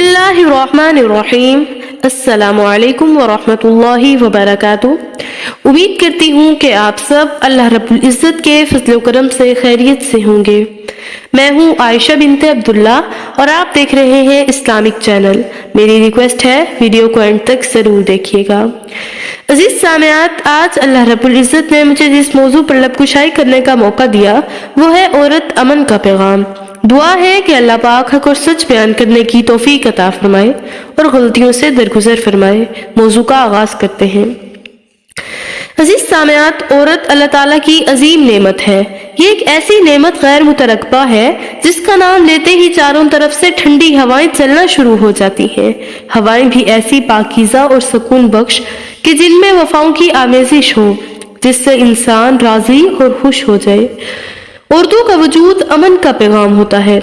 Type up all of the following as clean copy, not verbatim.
बिस्मिल्लाहिर्रहमानिर्रहीम। अस्सलामु अलैकुम वरहमतुल्लाहि वबरकातुह। उम्मीद करती हूँ कि आप सब अल्लाह रब्बुल इज़्ज़त के फज़ल व करम से खैरियत से होंगे। मैं हूँ आयशा बिनते अब्दुल्ला और आप देख रहे हैं इस्लामिक चैनल। मेरी रिक्वेस्ट है वीडियो को एंड तक ज़रूर देखिएगा। अजीज सामियात, आज अल्लाह रब्बुल इज़्ज़त ने मुझे जिस मौजू पर लबकुशाई करने का मौका दिया वो है औरत अमन का पैगाम। दुआ है कि अल्लाह पाक हक और सच बयान करने की तौफीक अता फरमाए और गलतियों से दरगुजर फरमाए। मौजू का आगाज करते हैं। अजीज सामियात, औरत अल्लाह ताला की अजीम नेमत है। ये एक ऐसी नेमत गैर मुतरकबा है जिसका नाम लेते ही चारों तरफ से ठंडी हवाएं चलना शुरू हो जाती हैं। हवाएं भी ऐसी पाकीज़ा और सुकून बख्श कि जिनमें वफाओं की आमेजिश हो, जिससे इंसान राजी और खुश हो जाए। औरतों का वजूद अमन का पैगाम होता है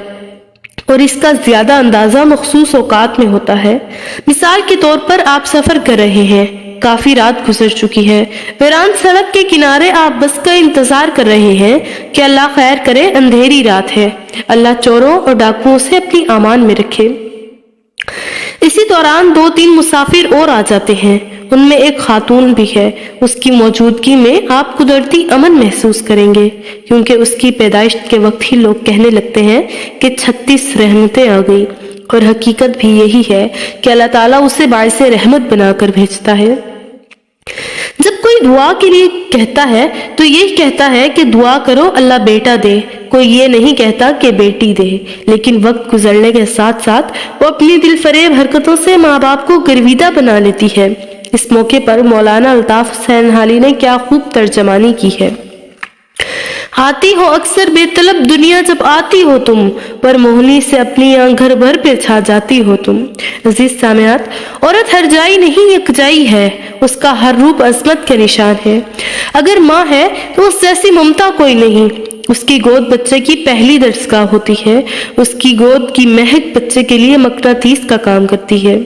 और इसका ज्यादा अंदाजा मखसूस औकात में होता है। मिसाल के तौर पर आप सफर कर रहे हैं, काफी रात गुजर चुकी है, वीरान सड़क के किनारे आप बस का इंतजार कर रहे हैं कि अल्लाह खैर करे, अंधेरी रात है, अल्लाह चोरों और डाकुओं से अपनी अमान में रखे। इसी दौरान 2-3 मुसाफिर और आ जाते हैं, उनमें एक खातून भी है। उसकी मौजूदगी में आप कुदरती अमन महसूस करेंगे, क्योंकि उसकी पैदाइश के वक्त ही लोग कहने लगते हैं कि 36 रहमतें आ गई, और हकीकत भी यही है कि अल्लाह ताला उसे बाइसे रहमत बनाकर भेजता है। जब कोई दुआ के लिए कहता है तो ये कहता है कि दुआ करो अल्लाह बेटा दे, कोई ये नहीं कहता कि बेटी दे। लेकिन वक्त गुजरने के साथ साथ वो अपनी दिल फरेब हरकतों से माँ बाप को गर्विदा बना लेती है। इस मौके पर मौलाना अल्ताफ हुसैन हाली ने क्या खूब तर्जमानी की है। आती हो अक्सर बेतलब दुनिया जब आती हो तुम, पर मोहनी से अपनी आंख घर भर पे छा जाती हो तुम। अजीज सामियात, औरत हर जाई नहीं यकजाई है, उसका हर रूप अजमत के निशान है। अगर माँ है तो उस जैसी ममता कोई नहीं। उसकी गोद बच्चे की पहली दरसगाह होती है। उसकी गोद की महक बच्चे के लिए मकनातीस का काम करती है।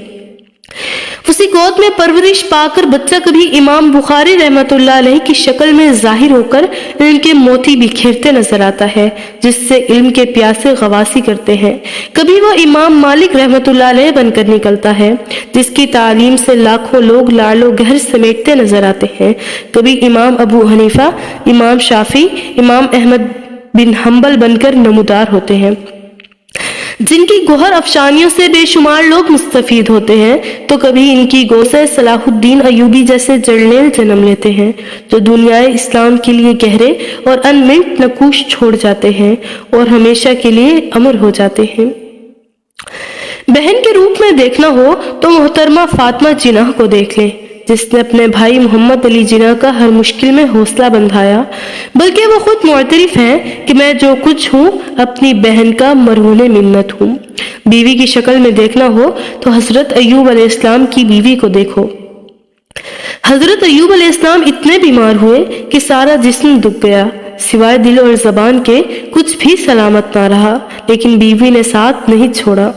उसी गोद में परवरिश पाकर बच्चा कभी इमाम बुखारी रहमतुल्लाह अलैह की शक्ल में जाहिर होकर इल्म के मोती बिखेरते नजर आता है, जिससे इल्म के प्यासे गवासी करते हैं। कभी वो इमाम मालिक रहमतुल्लाह अलैह बनकर निकलता है, जिसकी तालीम से लाखों लोग लालो गहर समेटते नजर आते हैं। कभी इमाम अबू हनीफा, इमाम शाफी, इमाम अहमद बिन हम्बल बनकर नमूदार होते हैं, जिनकी गोहर अफशानियों से बेशुमार लोग मुस्तफीद होते हैं। तो कभी इनकी गोद से सलाहुद्दीन अयूबी जैसे जर्नेल जन्म लेते हैं, जो दुनियाए इस्लाम के लिए गहरे और अनमिट नकूश छोड़ जाते हैं और हमेशा के लिए अमर हो जाते हैं। बहन के रूप में देखना हो तो मोहतरमा फातिमा जिन्नाह को देख लें, जिसने अपने भाई मोहम्मद अली जिन्नाह का हर मुश्किल में हौसला बंधाया। बल्कि वो खुद मुअतरिफ हैं कि मैं जो कुछ हूँ अपनी बहन का मरहूने मिन्नत हूँ। बीवी की शक्ल में देखना हो तो हजरत अय्यूब अलैहिस्सलाम की बीवी को देखो। हजरत अय्यूब अलैहिस्सलाम इतने बीमार हुए कि सारा जिस्म दुख गया, सिवाय दिल और जबान के कुछ भी सलामत ना रहा, लेकिन बीवी ने साथ नहीं छोड़ा।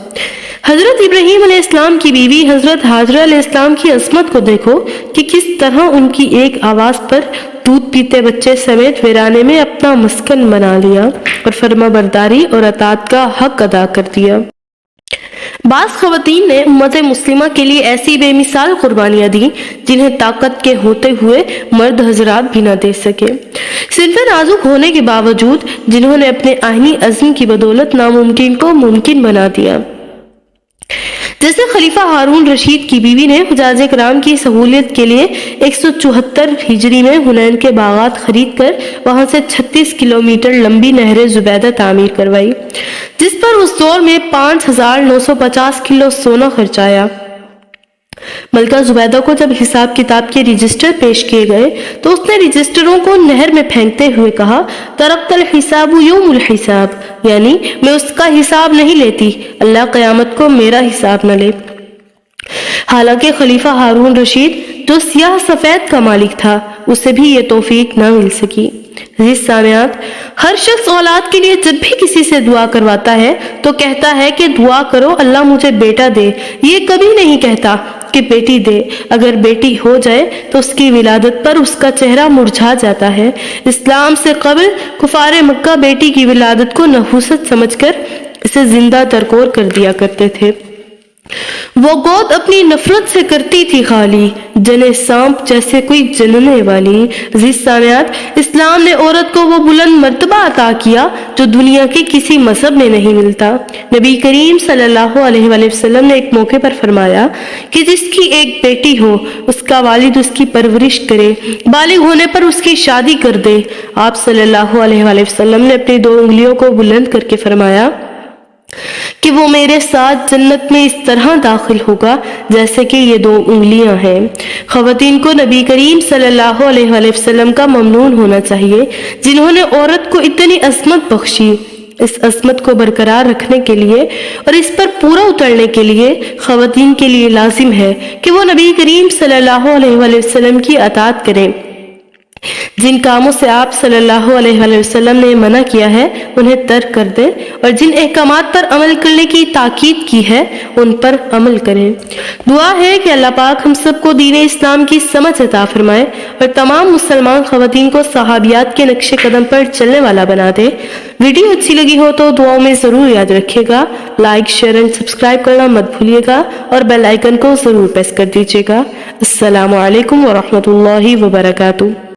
हजरत इब्राहीम अलैहिस्सलाम की बीवी हजरत हाजरा अलैहिस्सलाम की अजमत को देखो कि किस तरह उनकी एक आवाज पर दूध पीते बच्चे समेत वीराने में अपना मस्कन बना लिया और फर्माबरदारी और अतात का हक अदा कर दिया। बास खवातीन ने उम्मत मुस्लिमा के लिए ऐसी बेमिसाल कुर्बानियां दी जिन्हें ताकत के होते हुए मर्द हजरात भी न दे सके। सिर्फ नाजुक होने के बावजूद जिन्होंने अपने आईनी अज़्म की बदौलत नामुमकिन को मुमकिन बना दिया। जैसे खलीफा हारून रशीद की बीवी ने हुजाज कराम की सहूलियत के लिए 174 हिजरी में हुनैन के बागात खरीद कर वहां से 36 किलोमीटर लंबी नहर जुबैदा तामीर करवाई, जिस पर उस दौर में 5950 किलो सोना खर्चाया। मलका जुबैदा को जब हिसाब किताब के रजिस्टर पेश किए गए तो उसने रजिस्टरों को नहर में फेंकते हुए कहा, तरक्तल हिसाबु यौमुल हिसाब, यानी मैं उसका हिसाब नहीं लेती, अल्लाह क़यामत को मेरा हिसाब न ले। हालांकि खलीफा हारून रशीद जो सियाह सफेद का मालिक था, उसे भी ये तौफीक न मिल सकी। अजीज सामियात, हर शख्स औलाद के लिए जब भी किसी से दुआ करवाता है तो कहता है कि दुआ करो अल्लाह मुझे बेटा दे। ये कभी नहीं कहता कि बेटी दे। अगर बेटी हो जाए तो उसकी विलादत पर उसका चेहरा मुरझा जाता है। इस्लाम से कबल कुफारे मक्का बेटी की विलादत को नहूसत समझकर इसे जिंदा तरकोर कर दिया करते थे। وہ گود اپنی نفرت سے کرتی تھی خالی، جنے سانپ جیسے کوئی جننے والی۔ عزیز سامعات، اسلام نے عورت کو وہ بلند مرتبہ عطا کیا جو دنیا کے کسی مذہب میں نہیں ملتا۔ نبی کریم صلی اللہ علیہ وآلہ وسلم نے ایک موقع پر فرمایا کہ جس کی ایک بیٹی ہو، اس کا والد اس کی پرورش کرے، بالغ ہونے پر اس کی شادی کر دے۔ آپ صلی اللہ علیہ وآلہ وسلم نے اپنی 2 انگلیوں کو بلند کر کے فرمایا کہ وہ میرے ساتھ جنت میں اس طرح داخل ہوگا جیسے کہ یہ 2 انگلیاں ہیں۔ خواتین کو نبی کریم صلی اللہ علیہ وآلہ وسلم کا ممنون ہونا چاہیے، جنہوں نے عورت کو اتنی عظمت بخشی۔ اس عظمت کو برقرار رکھنے کے لیے اور اس پر پورا اترنے کے لیے خواتین کے لیے لازم ہے کہ وہ نبی کریم صلی اللہ علیہ وآلہ وسلم کی اطاعت کریں۔ جن کاموں سے آپ صلی اللہ علیہ وآلہ وسلم نے منع کیا ہے انہیں ترک کر دیں، اور جن احکامات پر عمل کرنے کی تاکید کی ہے ان پر عمل کریں۔ دعا ہے کہ اللہ پاک ہم سب کو دین اسلام کی سمجھ عطا فرمائے اور تمام مسلمان خواتین کو صحابیات کے نقش قدم پر چلنے والا بنا دے۔ ویڈیو اچھی لگی ہو تو دعاؤں میں ضرور یاد رکھیے گا، لائک، شیئر اور سبسکرائب کرنا مت بھولیے گا، اور بیل آئیکن کو ضرور پریس کر دیجیے گا۔ السلام علیکم ورحمۃ اللہ وبرکاتہ۔